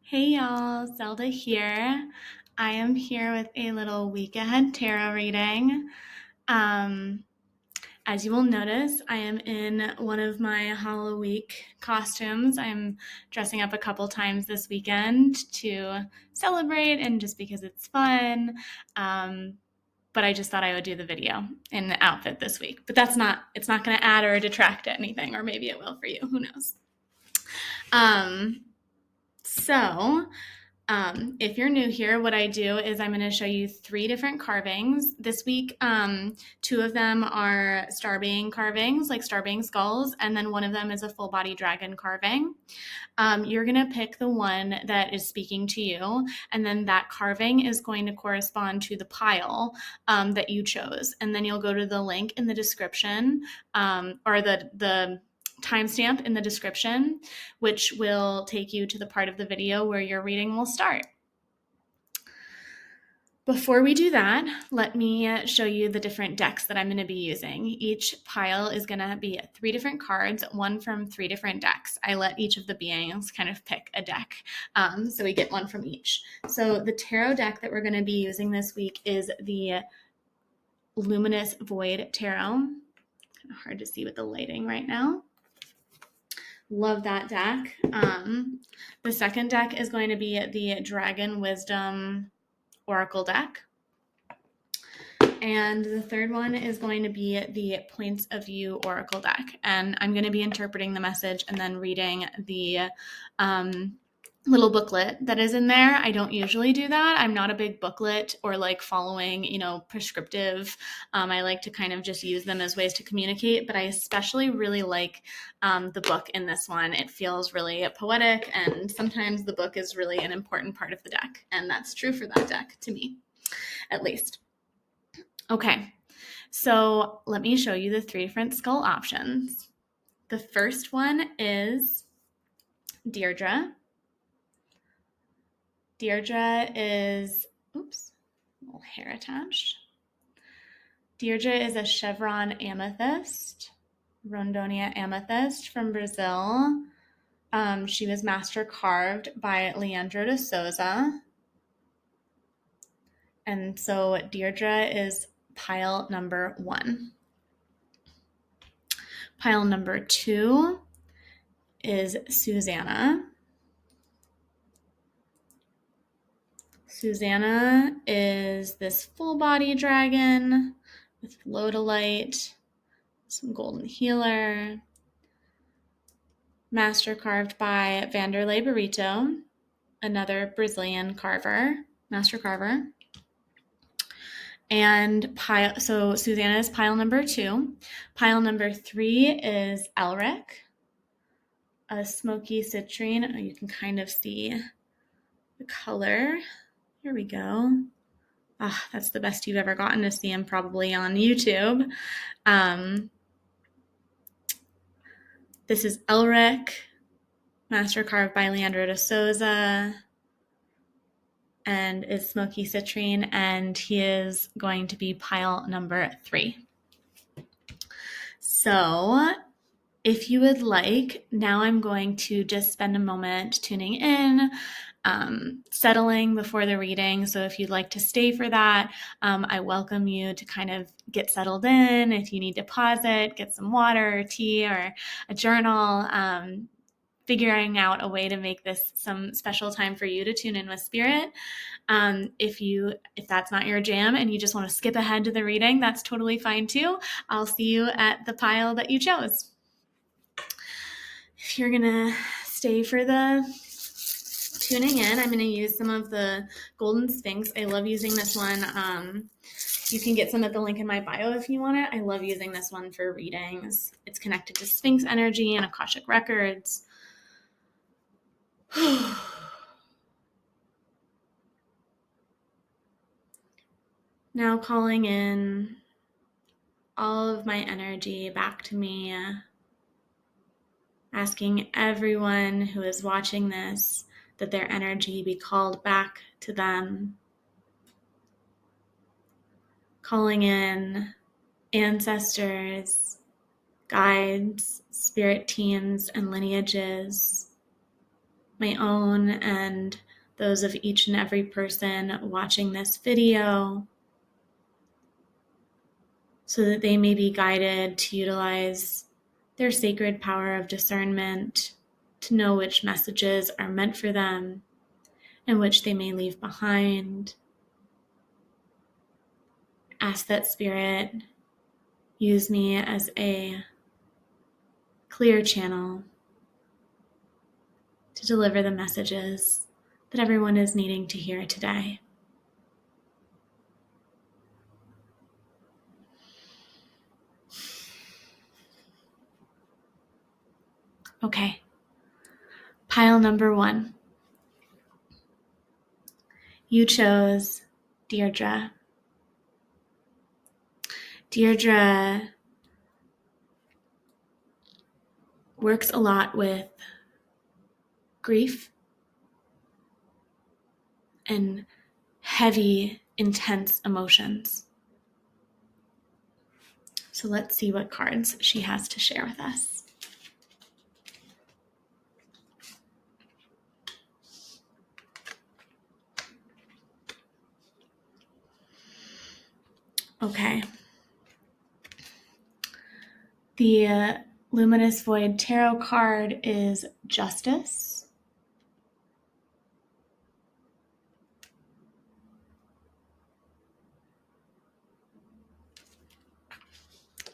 Hey y'all, Zelda here. I am here with a little week ahead tarot reading. Um, as you will notice, I am in one of my Halloween costumes. I'm dressing up a couple times this weekend to celebrate and just because it's fun. But I just thought I would do the video in the outfit this week. But it's not going to add or detract to anything, or maybe it will for you. Who knows? Um, so if you're new here, what I do is I'm going to show you 3 different carvings. This week, 2 of them are starbang carvings, like starbang skulls, and then one of them is a full body dragon carving. You're going to pick the one that is speaking to you, and then that carving is going to correspond to the pile that you chose. And then you'll go to the link in the description or the timestamp in the description, which will take you to the part of the video where your reading will start. Before we do that, let me show you the different decks that I'm going to be using. Each pile is going to be 3 different cards, one from 3 different decks. I let each of the beings kind of pick a deck, so we get one from each. So the tarot deck that we're going to be using this week is the Luminous Void Tarot. Kind of hard to see with the lighting right now. Love that deck. The second deck is going to be the Dragon Wisdom Oracle deck. And the third one is going to be the Points of View Oracle deck. And I'm going to be interpreting the message and then reading the little booklet that is in there. I don't usually do that. I'm not a big booklet or like following, prescriptive. I like to kind of just use them as ways to communicate, but I especially really like the book in this one. It feels really poetic, and sometimes the book is really an important part of the deck. And that's true for that deck to me, at least. Okay, so let me show you the 3 different skull options. The first one is Deirdre. Deirdre is, a little hair attached. Deirdre is a chevron amethyst, Rondonia amethyst from Brazil. She was master carved by Leandro de Souza. And so Deirdre is pile number 1. Pile number 2 is Susanna. Susanna is this full body dragon with lodolite, some golden healer, master carved by Vanderlei Barreto, another Brazilian master carver. And so Susanna is pile number 2. Pile number 3 is Elrich, a smoky citrine. Oh, you can kind of see the color. Here we go. That's the best you've ever gotten to see him probably on YouTube. This is Elrich, master carved by Leandro de Souza, and is smoky citrine, and he is going to be pile number 3. So if you would like, now I'm going to just spend a moment tuning in, settling before the reading. So if you'd like to stay for that, I welcome you to kind of get settled in. If you need to pause it, get some water or tea or a journal, figuring out a way to make this some special time for you to tune in with spirit. If that's not your jam and you just want to skip ahead to the reading, that's totally fine too. I'll see you at the pile that you chose. If you're gonna stay for the tuning in, I'm gonna use some of the Golden Sphinx. I love using this one. You can get some at the link in my bio if you want it. I love using this one for readings. It's connected to Sphinx energy and Akashic records. Now calling in all of my energy back to me, asking everyone who is watching this that their energy be called back to them. Calling in ancestors, guides, spirit teams, and lineages. my own and those of each and every person watching this video, so that they may be guided to utilize their sacred power of discernment to know which messages are meant for them and which they may leave behind. Ask that Spirit use me as a clear channel to deliver the messages that everyone is needing to hear today. Okay, pile number 1. You chose Deirdre. Deirdre works a lot with grief and heavy, intense emotions. So let's see what cards she has to share with us. Okay. The Luminous Void Tarot card is Justice.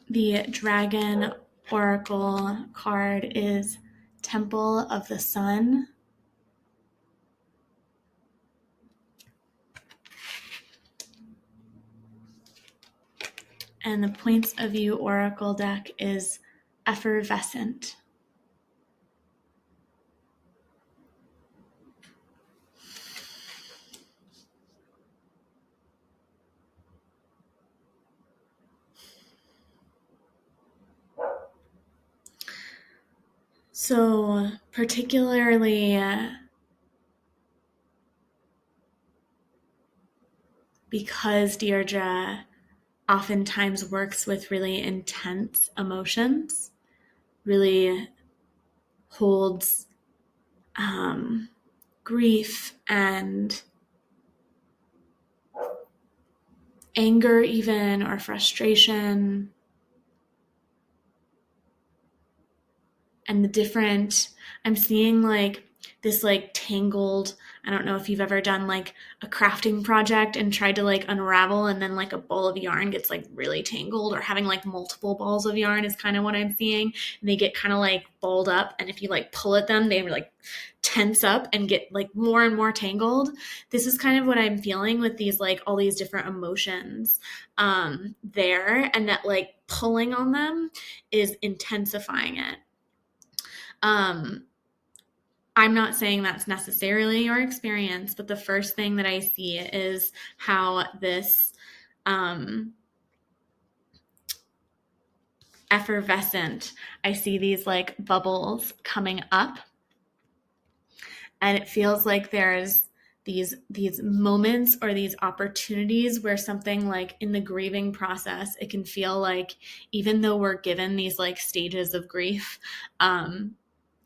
The Dragon Oracle card is Temple of the Sun. And the Points of View Oracle deck is Effervescent. So particularly because Deirdre oftentimes works with really intense emotions, really holds grief and anger even, or frustration, and the different, I'm seeing like this like tangled, I don't know if you've ever done like a crafting project and tried to like unravel, and then like a ball of yarn gets like really tangled, or having like multiple balls of yarn is kind of what I'm seeing. And they get kind of like balled up, and if you like pull at them, they like tense up and get like more and more tangled. This is kind of what I'm feeling with these like all these different emotions there, and that like pulling on them is intensifying it. I'm not saying that's necessarily your experience, but the first thing that I see is how this effervescent, I see these like bubbles coming up, and it feels like there's these moments or these opportunities where something like in the grieving process, it can feel like even though we're given these like stages of grief,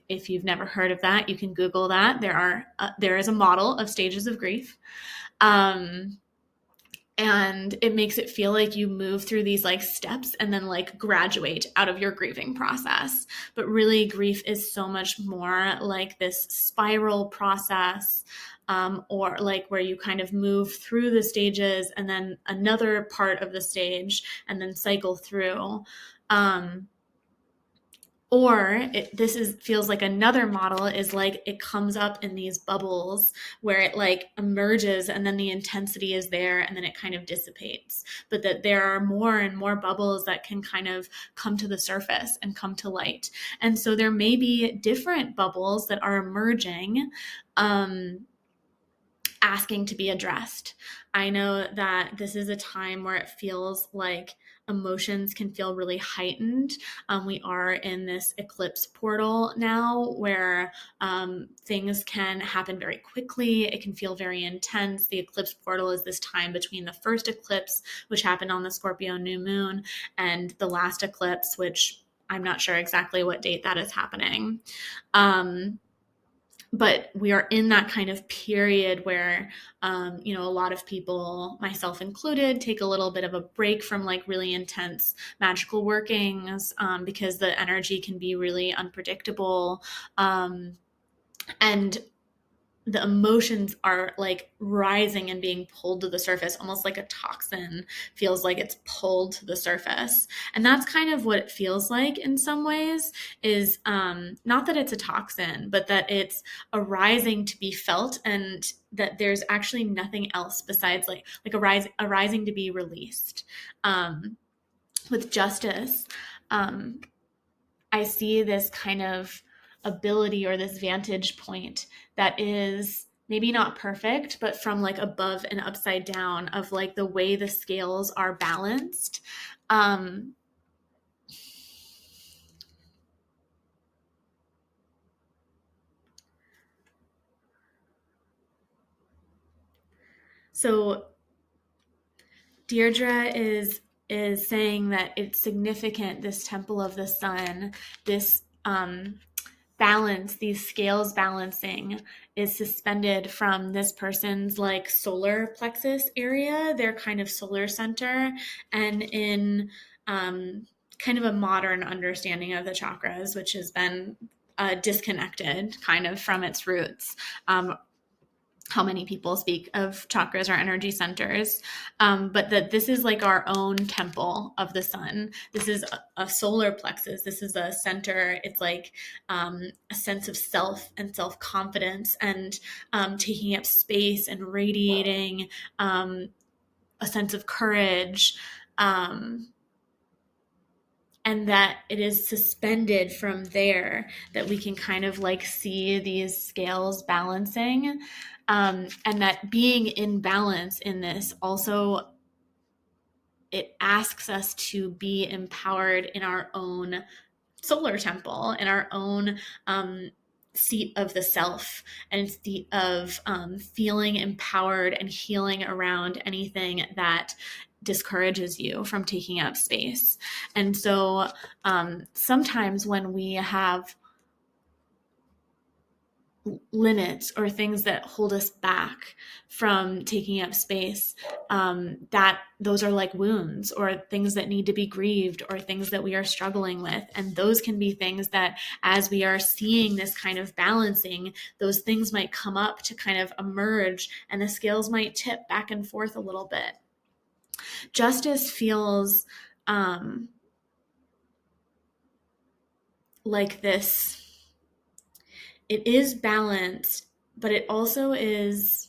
if you've never heard of that, you can Google that. There is a model of stages of grief. And it makes it feel like you move through these like steps and then like graduate out of your grieving process. But really, grief is so much more like this spiral process, or like where you kind of move through the stages and then another part of the stage and then cycle through. Or feels like another model is like it comes up in these bubbles where it like emerges, and then the intensity is there and then it kind of dissipates. But that there are more and more bubbles that can kind of come to the surface and come to light. And so there may be different bubbles that are emerging, asking to be addressed. I know that this is a time where it feels like emotions can feel really heightened. We are in this eclipse portal now where things can happen very quickly. It can feel very intense. The eclipse portal is this time between the first eclipse, which happened on the Scorpio new moon, and the last eclipse, which I'm not sure exactly what date that is happening. But we are in that kind of period where, a lot of people, myself included, take a little bit of a break from like really intense magical workings, because the energy can be really unpredictable. And the emotions are like rising and being pulled to the surface, almost like a toxin feels like it's pulled to the surface. And that's kind of what it feels like in some ways, is not that it's a toxin, but that it's arising to be felt, and that there's actually nothing else besides like arising to be released. With justice, I see this kind of ability or this vantage point that is maybe not perfect, but from like above and upside down, of like the way the scales are balanced. So Deirdre is saying that it's significant, this temple of the sun, this balance, these scales balancing, is suspended from this person's like solar plexus area, their kind of solar center, and in kind of a modern understanding of the chakras, which has been disconnected kind of from its roots. How many people speak of chakras or energy centers, but that this is like our own temple of the sun. This is a solar plexus. This is a center. It's like a sense of self and self-confidence, and taking up space and radiating a sense of courage. And that it is suspended from there, that we can kind of like see these scales balancing, and that being in balance in this also, it asks us to be empowered in our own solar temple, in our own seat of the self, and seat of feeling empowered and healing around anything that discourages you from taking up space. And so sometimes when we have limits or things that hold us back from taking up space, that those are like wounds or things that need to be grieved or things that we are struggling with. And those can be things that, as we are seeing this kind of balancing, those things might come up to kind of emerge, and the scales might tip back and forth a little bit. Justice feels like this. It is balanced, but it also is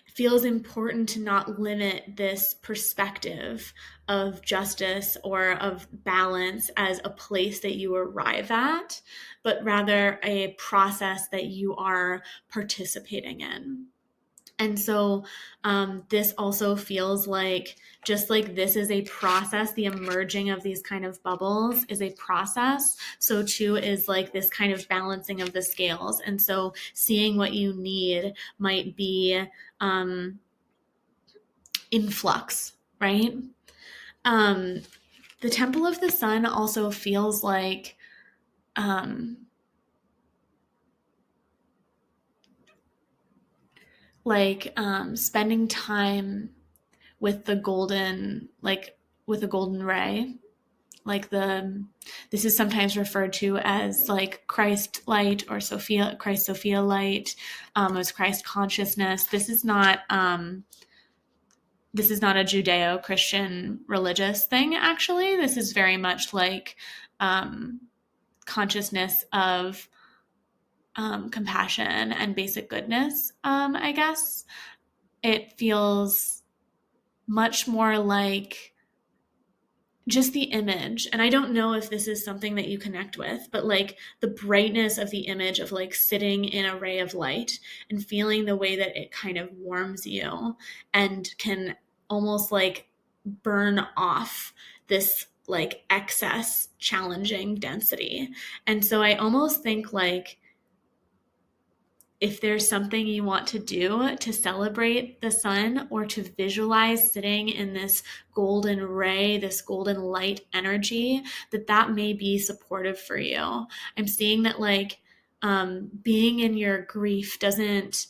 feels important to not limit this perspective of justice or of balance as a place that you arrive at, but rather a process that you are participating in. And so this also feels like, just like this is a process, the emerging of these kind of bubbles is a process, so too is like this kind of balancing of the scales. And so seeing what you need might be in flux, right? The Temple of the Sun also feels like spending time with the golden, like with a golden ray, like this is sometimes referred to as like Christ light or Christ Sophia light, as Christ consciousness. This is not a Judeo-Christian religious thing, actually. This is very much like consciousness of compassion and basic goodness, I guess. It feels much more like just the image. And I don't know if this is something that you connect with, but like the brightness of the image of like sitting in a ray of light and feeling the way that it kind of warms you and can almost like burn off this like excess challenging density. And so I almost think like if there's something you want to do to celebrate the sun or to visualize sitting in this golden ray, this golden light energy, that may be supportive for you. I'm seeing that like being in your grief doesn't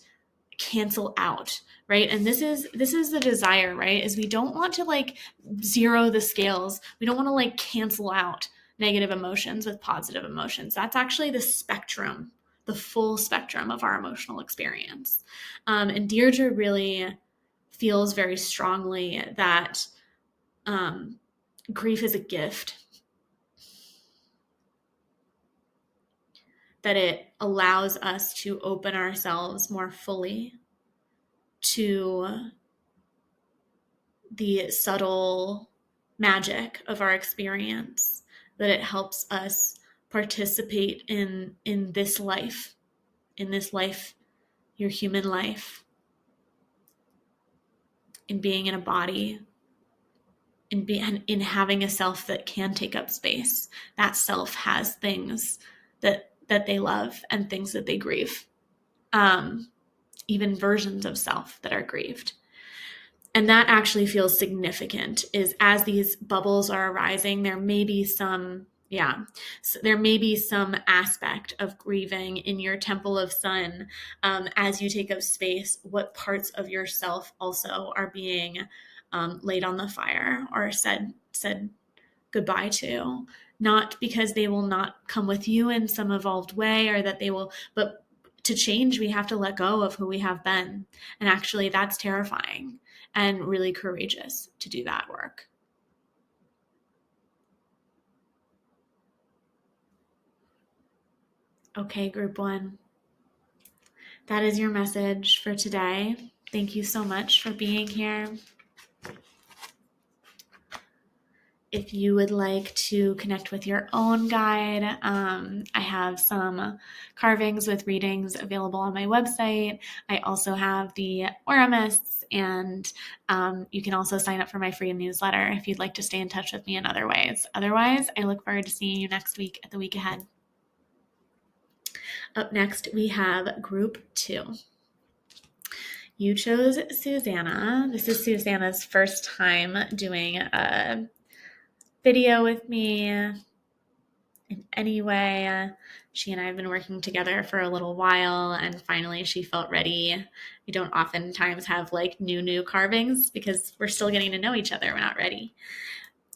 cancel out, right? And this is the desire, right? Is we don't want to like zero the scales. We don't want to like cancel out negative emotions with positive emotions. That's actually the spectrum, the full spectrum of our emotional experience. And Deirdre really feels very strongly that grief is a gift, that it allows us to open ourselves more fully to the subtle magic of our experience, that it helps us participate in this life, your human life, in being in a body, in having a self that can take up space. That self has things that they love and things that they grieve, even versions of self that are grieved. And that actually feels significant, is as these bubbles are arising, there may be some aspect of grieving in your temple of sun, as you take up space. What parts of yourself also are being laid on the fire or said goodbye to, not because they will not come with you in some evolved way, or that they will, but to change, we have to let go of who we have been. And actually that's terrifying and really courageous to do that work. Okay, group one. That is your message for today. Thank you so much for being here. If you would like to connect with your own guide, I have some carvings with readings available on my website. I also have the Oramists, and you can also sign up for my free newsletter if you'd like to stay in touch with me in other ways. Otherwise, I look forward to seeing you next week at the week ahead. Up next, we have group 2. You chose Susanna. This is Susanna's first time doing a video with me in any way. She and I have been working together for a little while, and finally she felt ready. We don't oftentimes have like new carvings because we're still getting to know each other. We're not ready.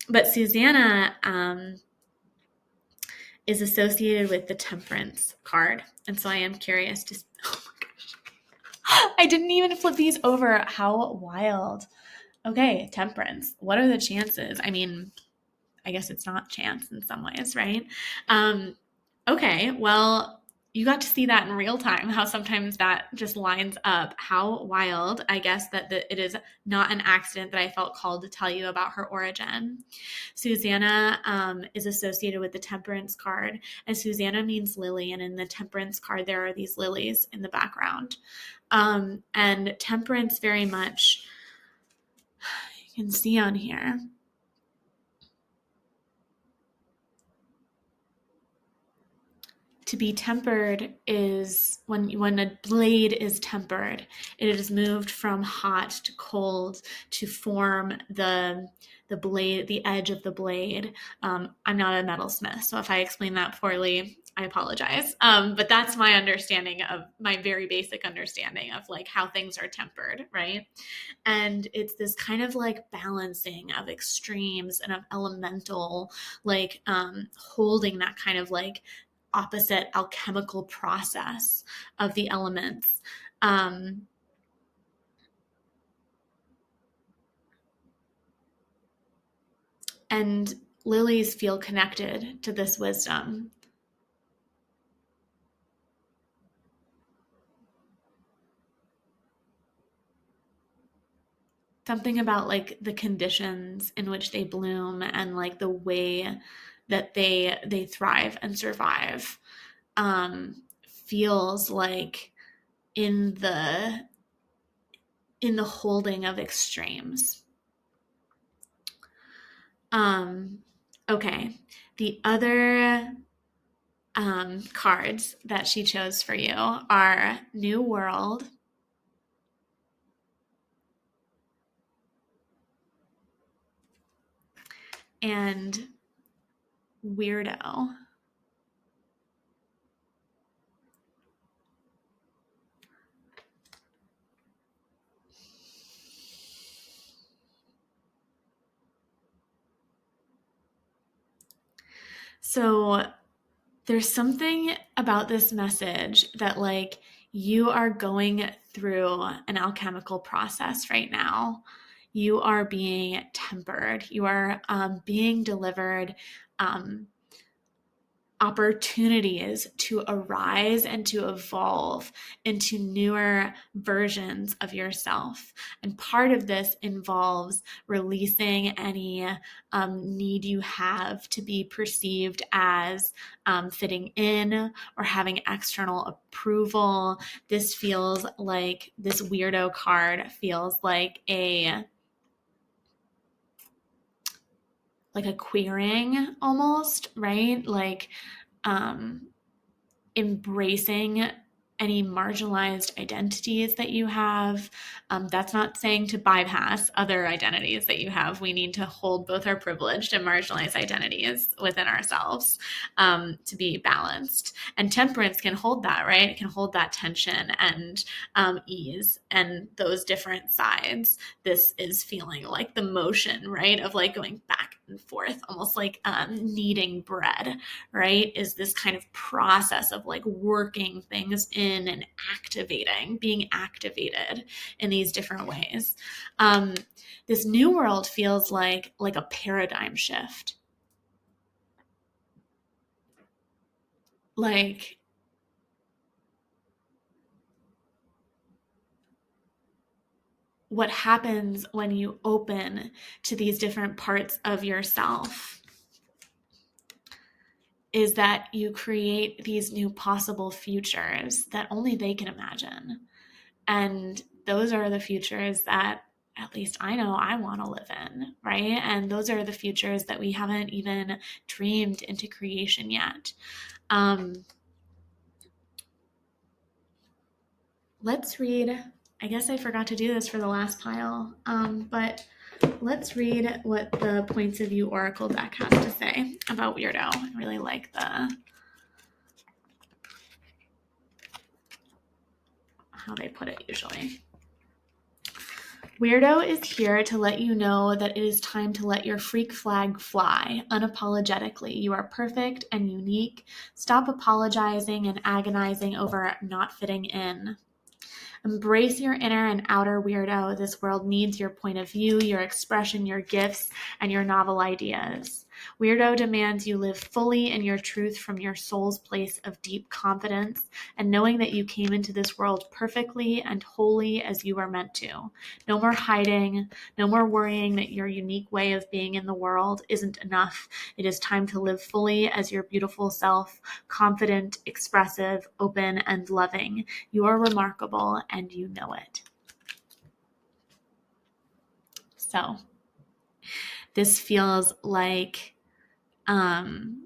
But Susanna is associated with the Temperance card. And so I am curious to, oh my gosh, I didn't even flip these over. How wild. Okay, Temperance. What are the chances? I mean, I guess it's not chance in some ways, right? Okay, well, you got to see that in real time, how sometimes that just lines up. How wild, I guess, that it is not an accident that I felt called to tell you about her origin. Susanna is associated with the Temperance card, and Susanna means lily, and in the Temperance card, there are these lilies in the background. And Temperance very much, you can see on here, to be tempered is when a blade is tempered, it is moved from hot to cold to form the blade, the edge of the blade. I'm not a metalsmith, so if I explain that poorly, I apologize. But that's my understanding of, my very basic understanding of like how things are tempered, right? And it's this kind of like balancing of extremes and of elemental, like holding that kind of like opposite alchemical process of the elements. And lilies feel connected to this wisdom. Something about like the conditions in which they bloom and like the way that they thrive and survive feels like in the holding of extremes. Okay. The other cards that she chose for you are New World, and Weirdo. So there's something about this message that like you are going through an alchemical process right now. You are being tempered. You are being delivered opportunities to arise and to evolve into newer versions of yourself. And part of this involves releasing any need you have to be perceived as fitting in or having external approval. This feels like this weirdo card feels like a queering almost, right? Like embracing any marginalized identities that you have. That's not saying to bypass other identities that you have. We need to hold both our privileged and marginalized identities within ourselves to be balanced. And temperance can hold that, right? It can hold that tension and ease and those different sides. This is feeling like the motion, right? Of like going back and forth, almost like kneading bread, right? Is this kind of process of like working things in and being activated in these different ways. This new world feels like a paradigm shift. Like what happens when you open to these different parts of yourself is that you create these new possible futures that only they can imagine. And those are the futures that at least I know I want to live in, right? And those are the futures that we haven't even dreamed into creation yet. Let's read. I guess I forgot to do this for the last pile, but let's read what the Points of View Oracle deck has to say about Weirdo. I really like how they put it usually. Weirdo is here to let you know that it is time to let your freak flag fly unapologetically. You are perfect and unique. Stop apologizing and agonizing over not fitting in. Embrace your inner and outer weirdo. This world needs your point of view, your expression, your gifts, and your novel ideas. Weirdo demands you live fully in your truth from your soul's place of deep confidence and knowing that you came into this world perfectly and wholly as you were meant to. No more hiding, no more worrying that your unique way of being in the world isn't enough. It is time to live fully as your beautiful self, confident, expressive, open, and loving. You are remarkable and you know it. So this feels like an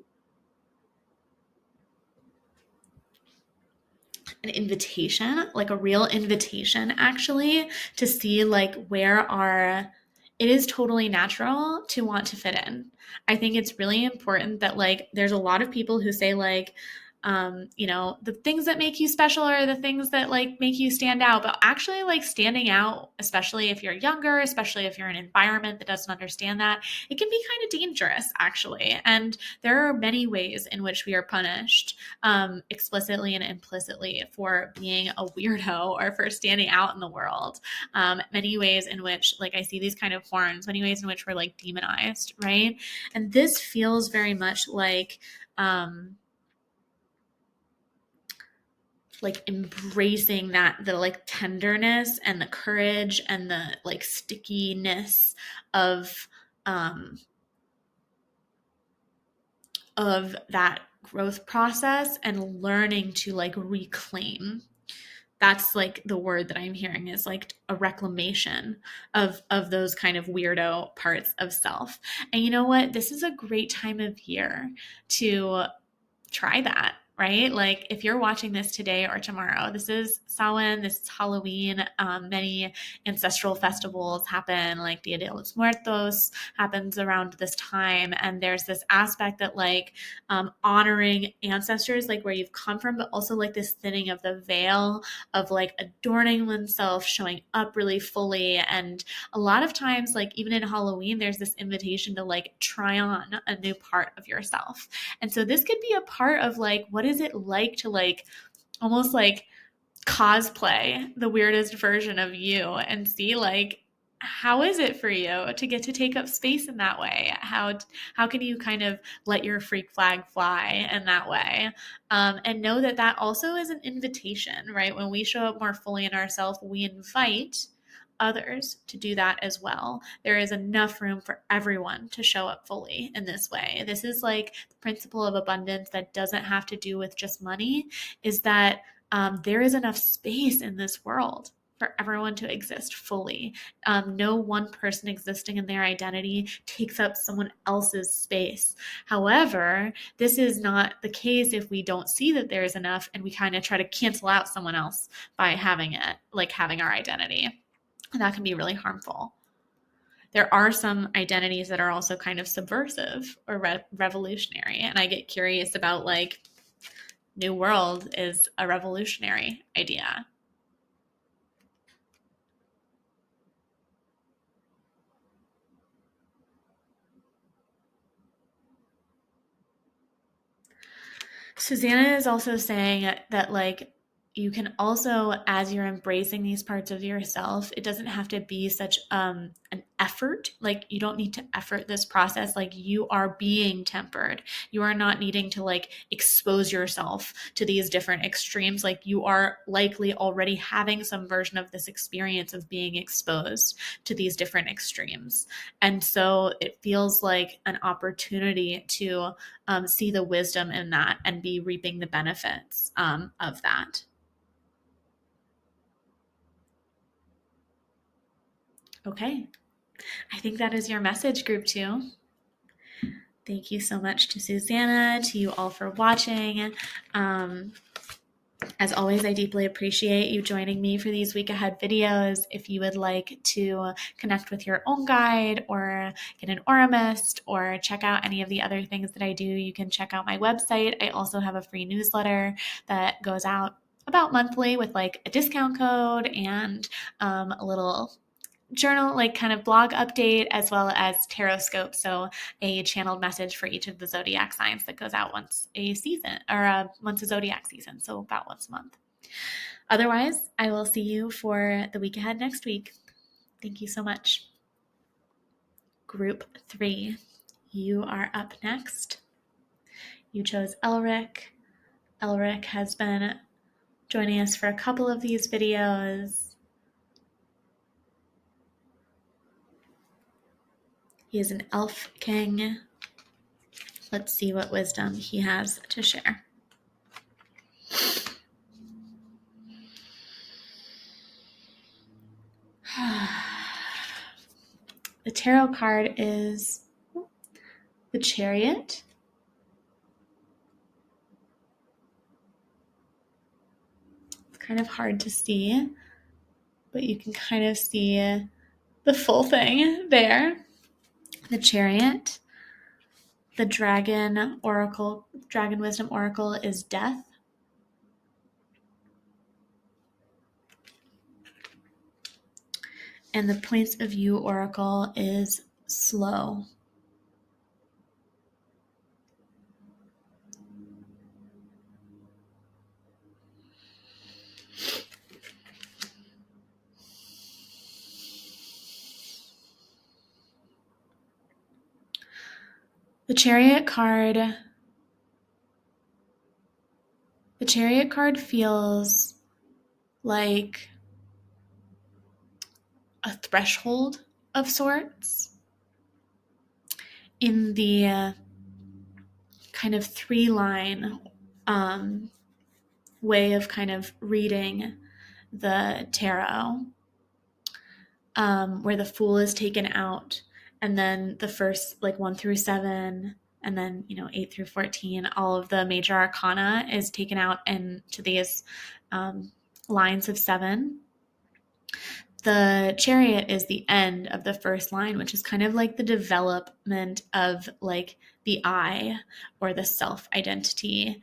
invitation, like a real invitation actually, to see like it is totally natural to want to fit in. I think it's really important that like there's a lot of people who say like the things that make you special are the things that like make you stand out. But actually like standing out, especially if you're younger, especially if you're in an environment that doesn't understand that, it can be kind of dangerous actually. And there are many ways in which we are punished explicitly and implicitly for being a weirdo or for standing out in the world. Many ways in which like I see these kind of horns, many ways in which we're like demonized, right? And this feels very much like embracing the like tenderness and the courage and the like stickiness of that growth process and learning to like reclaim. That's like the word that I'm hearing is like a reclamation of those kind of weirdo parts of self. And you know what? This is a great time of year to try that, right? Like if you're watching this today or tomorrow, this is Samhain, this is Halloween. Many ancestral festivals happen, like Dia de los Muertos happens around this time. And there's this aspect that like honoring ancestors, like where you've come from, but also like this thinning of the veil of like adorning oneself, showing up really fully. And a lot of times, like even in Halloween, there's this invitation to like try on a new part of yourself. And so this could be a part of like, what is it like to like almost like cosplay the weirdest version of you and see like, how is it for you to get to take up space in that way? How can you kind of let your freak flag fly in that way? And know that that also is an invitation, right? When we show up more fully in ourselves, we invite others to do that as well. There is enough room for everyone to show up fully in this way. This is like the principle of abundance that doesn't have to do with just money, is that there is enough space in this world for everyone to exist fully. No one person existing in their identity takes up someone else's space. However, this is not the case if we don't see that there is enough and we kind of try to cancel out someone else by having it, like having our identity. And that can be really harmful. There are some identities that are also kind of subversive or revolutionary. And I get curious about like, New World is a revolutionary idea. Susanna is also saying that like you can also, as you're embracing these parts of yourself, it doesn't have to be such an effort. Like you don't need to effort this process. Like you are being tempered. You are not needing to like expose yourself to these different extremes. Like you are likely already having some version of this experience of being exposed to these different extremes. And so it feels like an opportunity to see the wisdom in that and be reaping the benefits of that. Okay. I think that is your message, group 2. Thank you so much to Susanna, to you all for watching. As always, I deeply appreciate you joining me for these week ahead videos. If you would like to connect with your own guide or get an aura mist or check out any of the other things that I do, you can check out my website. I also have a free newsletter that goes out about monthly with like a discount code and a little journal, like kind of blog update, as well as tarot scope. So a channeled message for each of the zodiac signs that goes out once a season or once a zodiac season. So about once a month. Otherwise, I will see you for the week ahead next week. Thank you so much. Group 3, you are up next. You chose Elrich. Elrich has been joining us for a couple of these videos. He is an elf king. Let's see what wisdom he has to share. The tarot card is the Chariot. It's kind of hard to see, but you can kind of see the full thing there. The Chariot. The Dragon Oracle, Dragon Wisdom Oracle is Death. And the Points of View Oracle is Slow. The Chariot card feels like a threshold of sorts in the kind of 3-line way of kind of reading the tarot, where the Fool is taken out, and then the first like 1 through 7 And then, 8 through 14, all of the major arcana is taken out into these lines of 7. The chariot is the end of the first line, which is kind of like the development of like the I or the self identity.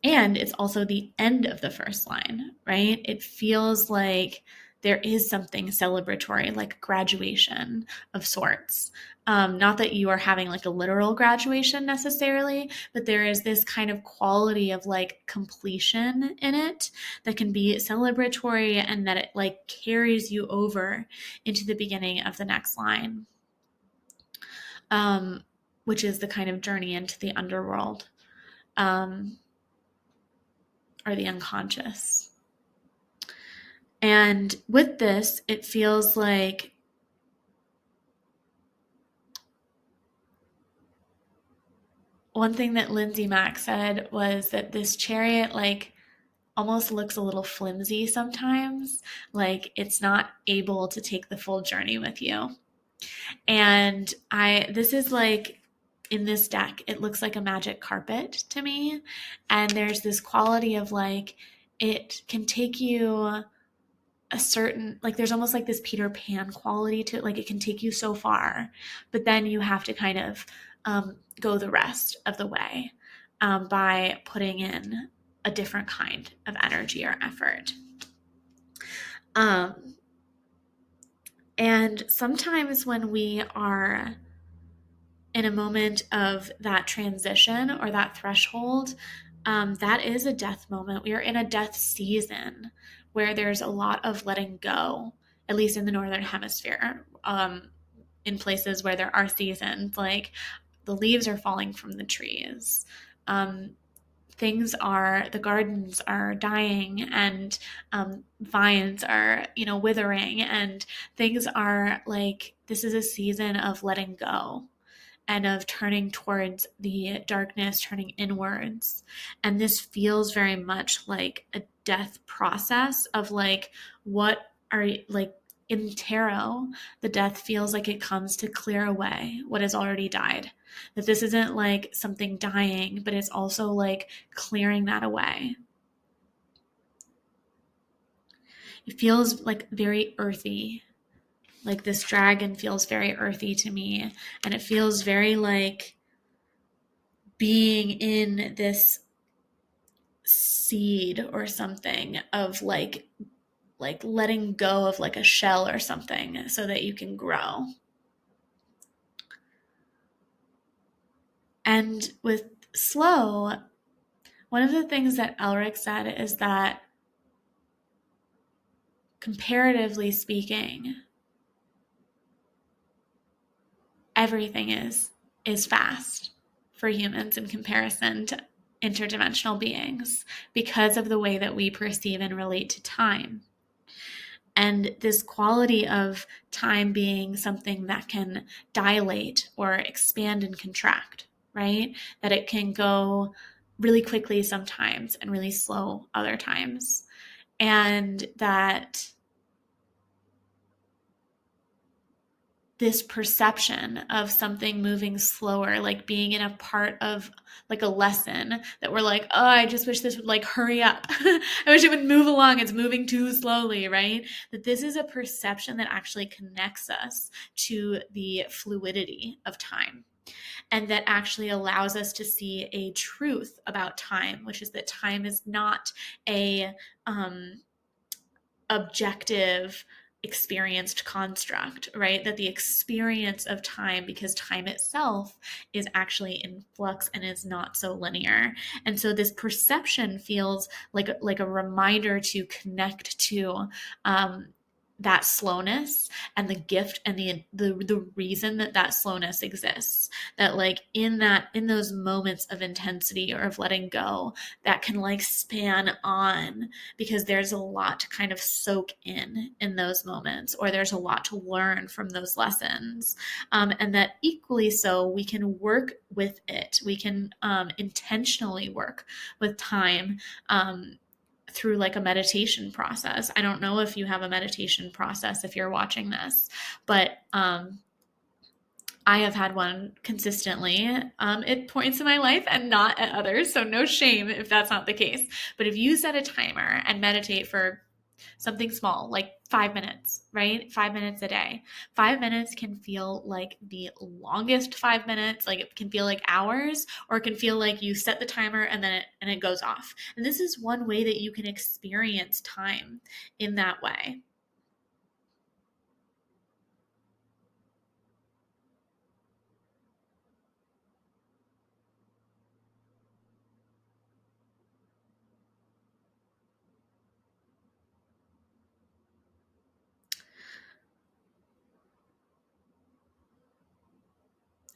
And it's also the end of the first line, right? It feels like there is something celebratory, like graduation of sorts. Not that you are having like a literal graduation necessarily, but there is this kind of quality of like completion in it that can be celebratory, and that it like carries you over into the beginning of the next line, which is the kind of journey into the underworld. Or the unconscious. And with this, it feels like one thing that Lindsay Mack said was that this chariot like almost looks a little flimsy sometimes, like it's not able to take the full journey with you. And this is like, in this deck, it looks like a magic carpet to me. And there's this quality of like, it can take you a certain, like there's almost like this Peter Pan quality to it. Like it can take you so far, but then you have to kind of go the rest of the way by putting in a different kind of energy or effort. And sometimes when we are in a moment of that transition or that threshold, that is a death moment. We are in a death season where there's a lot of letting go, at least in the Northern Hemisphere, in places where there are seasons, like the leaves are falling from the trees. The gardens are dying, and vines are, withering, and things are like, this is a season of letting go and of turning towards the darkness, turning inwards. And this feels very much like a death process of like, what are like in tarot, the death feels like it comes to clear away what has already died. That this isn't like something dying, but it's also like clearing that away. It feels like very earthy. Like this dragon feels very earthy to me, and it feels very like being in this seed or something of like letting go of like a shell or something so that you can grow. And with slow, one of the things that Elrich said is that, comparatively speaking, everything is fast for humans in comparison to interdimensional beings because of the way that we perceive and relate to time. And this quality of time being something that can dilate or expand and contract, right? That it can go really quickly sometimes and really slow other times. And that this perception of something moving slower, like being in a part of like a lesson that we're like, oh, I just wish this would like hurry up. I wish it would move along. It's moving too slowly, right? That this is a perception that actually connects us to the fluidity of time, and that actually allows us to see a truth about time, which is that time is not a objective experienced construct, right? That the experience of time, because time itself is actually in flux and is not so linear. And so this perception feels like a reminder to connect to that slowness and the gift and the reason that slowness exists. That like in those moments of intensity or of letting go, that can like span on, because there's a lot to kind of soak in those moments, or there's a lot to learn from those lessons. And that equally so, we can work with it. We can intentionally work with time through like a meditation process. I don't know if you have a meditation process if you're watching this, but I have had one consistently at points in my life and not at others. So no shame if that's not the case. But if you set a timer and meditate for something small, like 5 minutes, right? 5 minutes a day. 5 minutes can feel like the longest 5 minutes, like it can feel like hours, or it can feel like you set the timer and then it goes off. And this is one way that you can experience time in that way.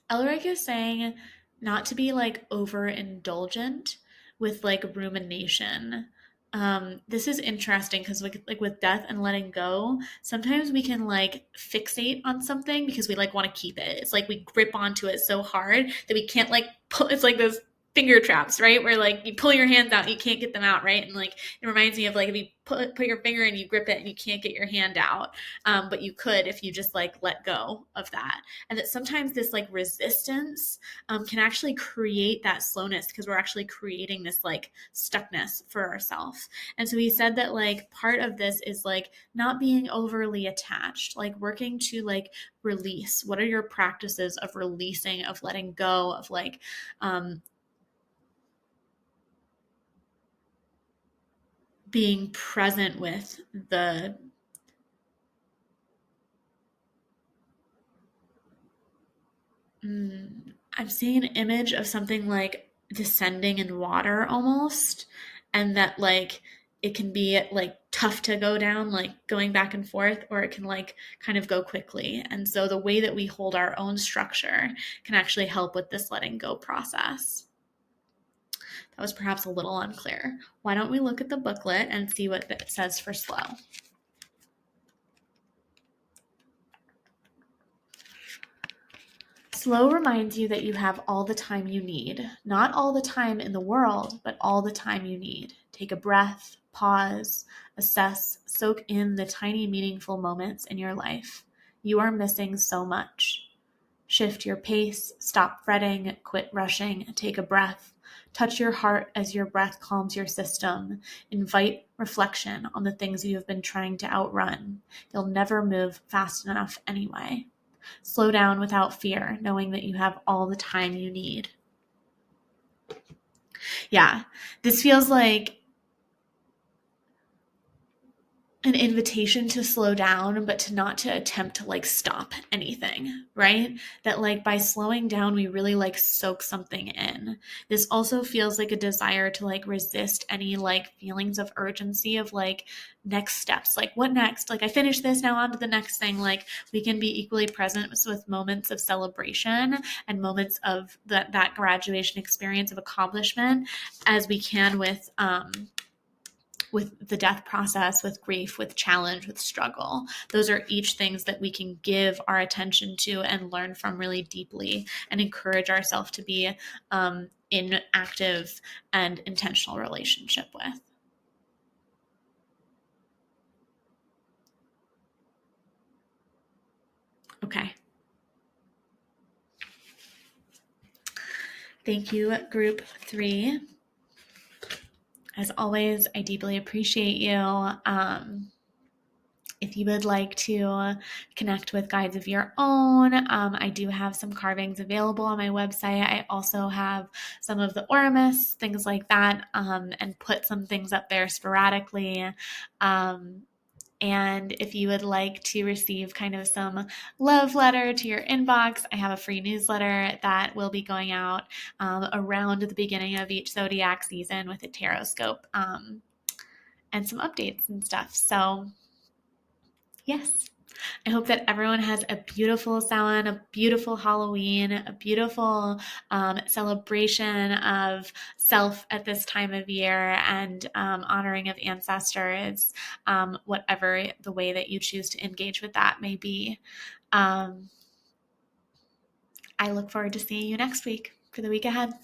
Elrich is saying not to be like overindulgent with like rumination. This is interesting because like with death and letting go, sometimes we can like fixate on something because we like want to keep it. It's like we grip onto it so hard that we can't like pull. It's like those finger traps, right? Where like you pull your hands out, you can't get them out, right? And like it reminds me of like if you put your finger and you grip it and you can't get your hand out, but you could if you just like let go of that. And that sometimes this like resistance can actually create that slowness because we're actually creating this like stuckness for ourselves. And so he said that like part of this is like not being overly attached, like working to like release. What are your practices of releasing, of letting go, of like being present with the I'm seeing an image of something like descending in water almost, and that like it can be like tough to go down, like going back and forth, or it can like kind of go quickly. And so the way that we hold our own structure can actually help with this letting go process. That was perhaps a little unclear. Why don't we look at the booklet and see what it says for slow? Slow reminds you that you have all the time you need. Not all the time in the world, but all the time you need. Take a breath, pause, assess, soak in the tiny meaningful moments in your life. You are missing so much. Shift your pace, stop fretting, quit rushing, take a breath. Touch your heart as your breath calms your system. Invite reflection on the things you have been trying to outrun. You'll never move fast enough anyway. Slow down without fear, knowing that you have all the time you need. Yeah, this feels like an invitation to slow down, but to not to attempt to like stop anything, right? That like by slowing down, we really like soak something in. This also feels like a desire to like resist any like feelings of urgency of like next steps. Like what next? Like I finished this, now on to the next thing. Like we can be equally present with moments of celebration and moments of that graduation experience of accomplishment as we can with the death process, with grief, with challenge, with struggle. Those are each things that we can give our attention to and learn from really deeply and encourage ourselves to be in active and intentional relationship with. Okay. Thank you, group 3. As always, I deeply appreciate you. If you would like to connect with guides of your own, I do have some carvings available on my website. I also have some of the ormus, things like that, and put some things up there sporadically. And if you would like to receive kind of some love letter to your inbox, I have a free newsletter that will be going out around the beginning of each zodiac season with a tarot scope and some updates and stuff. So yes, I hope that everyone has a beautiful Samhain, a beautiful Halloween, a beautiful celebration of self at this time of year and honoring of ancestors, whatever the way that you choose to engage with that may be. I look forward to seeing you next week for the week ahead.